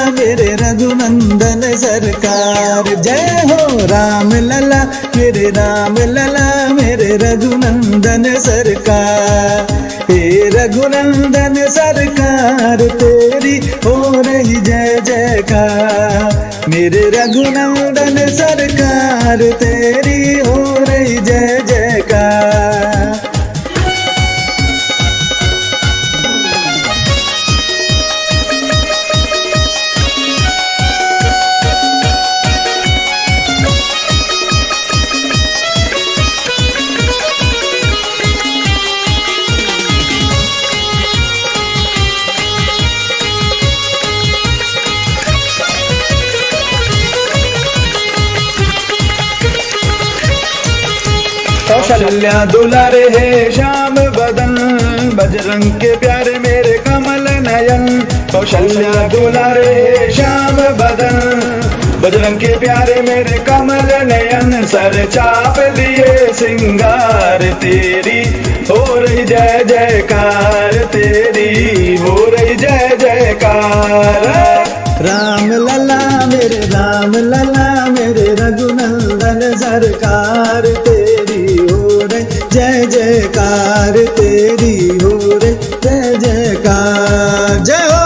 मेरे रघुनंदन सरकार। जय हो राम लला मेरे राम लला मेरे रघुनंदन सरकार। हे रघुनंदन सरकार तेरी हो रही जय जयकार। मेरे रघुनंदन सरकार तेरी हो रही जय जयकार। कौशल्या दुलारे है श्याम बदन बजरंग के प्यारे मेरे कमल नयन। कौशल्या दुलारे है श्याम बदन बजरंग के प्यारे मेरे कमल नयन। सर चाप लिए सिंगार तेरी हो रही जय जयकार। तेरी हो रही जय जयकार। राम लला मेरे राम लला मेरे रघुनंदन सरकार तेरी हो रे जय जयकार। तेरी हो रे जय जयकार। जय हो।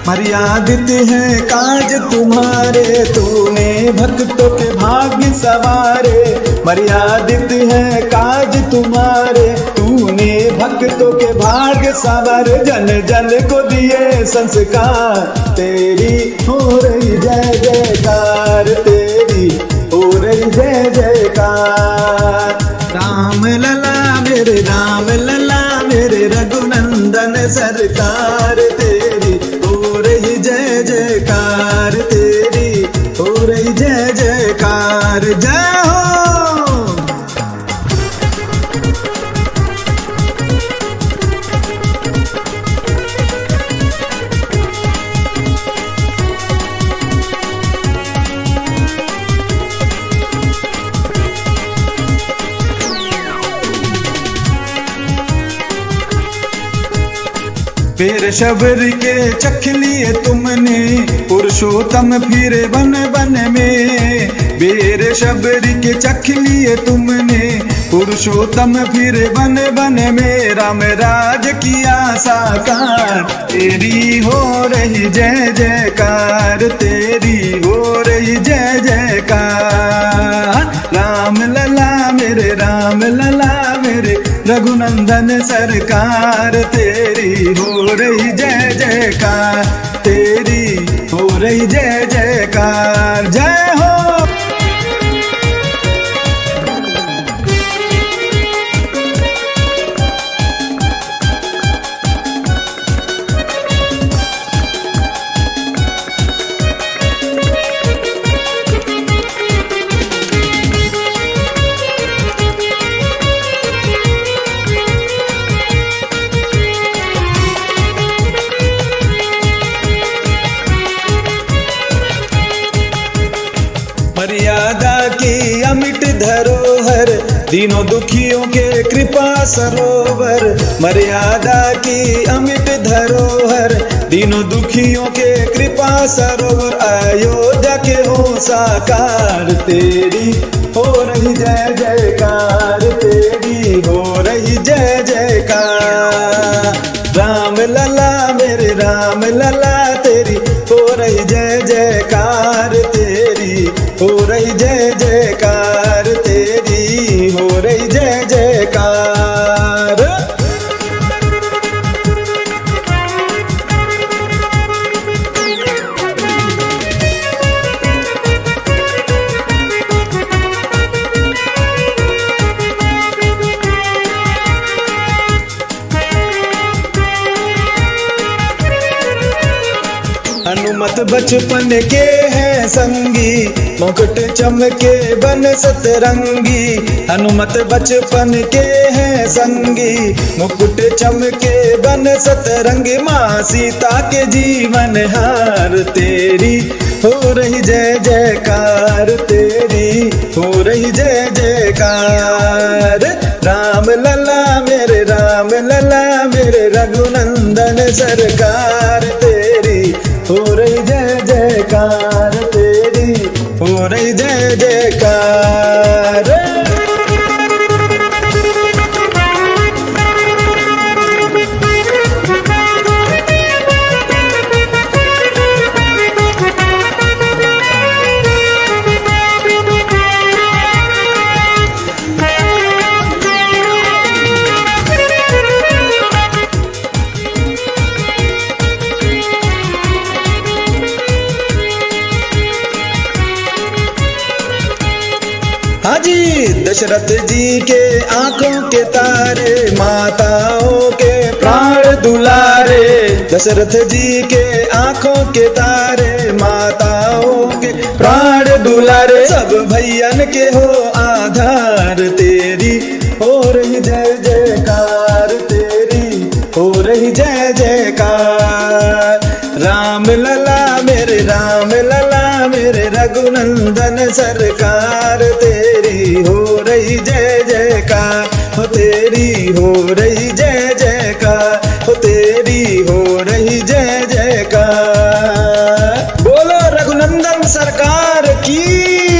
मर्यादित है काज तुम्हारे तूने भक्तों के भाग्य सवारे। मर्यादित है काज तुम्हारे तूने भक्तों के भाग्य सवार। जन जन को दिए संस्कार तेरी हो रही जय जयकार। तेरी हो रही जय जयकार। राम लला मेरे राम लला मेरे रघुनंदन सरकार तेरी हो रही जय जयकार। तेरी हो रही जय जयकार। जय हो। फिर शबर के चख लिए तुमने पुरुषोत्तम फिरे बन बन में। बेर शबर के चख लिए तुमने पुरुषोत्तम फिरे बन बन में। राम राज किया साकार तेरी हो रही जय जयकार। तेरी हो रही जय जयकार। राम लला मेरे राम लला मेरे रघुनंदन सरकार तेरी हो रही जय जयकार। तेरी हो रही जय जयकार। जय हो। मर्यादा की अमिट धरोहर तीनों दुखियों के कृपा सरोवर। मर्यादा की अमिट धरोहर तीनों दुखियों के कृपा सरोवर। अयोध्या के हो साकार तेरी हो रही जय जयकार। तेरी हो रही जय जयकार। राम लला मेरे राम लला तेरी हो रही जय जयकार। तेरी हो रही जय जयकार। तेरी हो रही जय जयकार। अनुमत बचपन के है हैं संगी, मुकुट चमके बन सतरंगी। हनुमत बचपन के हैं संगी, मुकुट चमके बन सतरंगी। माँ सीता के जीवन हार तेरी हो रही जय जयकार, तेरी हो रही जय जयकार। राम लला मेरे राम लला मेरे रघुनंदन सरकार, तेरी हो रही जय जयकार, तेरी हो रही जय जयकार। हाँ जी, दशरथ जी के आंखों के तारे, माताओं के प्राण दुलारे। दशरथ जी के आंखों के तारे, माताओं के प्राण दुलारे। सब भैयन के हो आधार, तेरी हो रही जय जयकार, तेरी हो रही जय जयकार। राम लला मेरे राम लला मेरे रघुनंदन सरकार, तेरी हो रही जय जयकार, हो तेरी हो रही जय जयकार, हो तेरी हो रही जय जयकार। बोलो रघुनंदन सरकार की।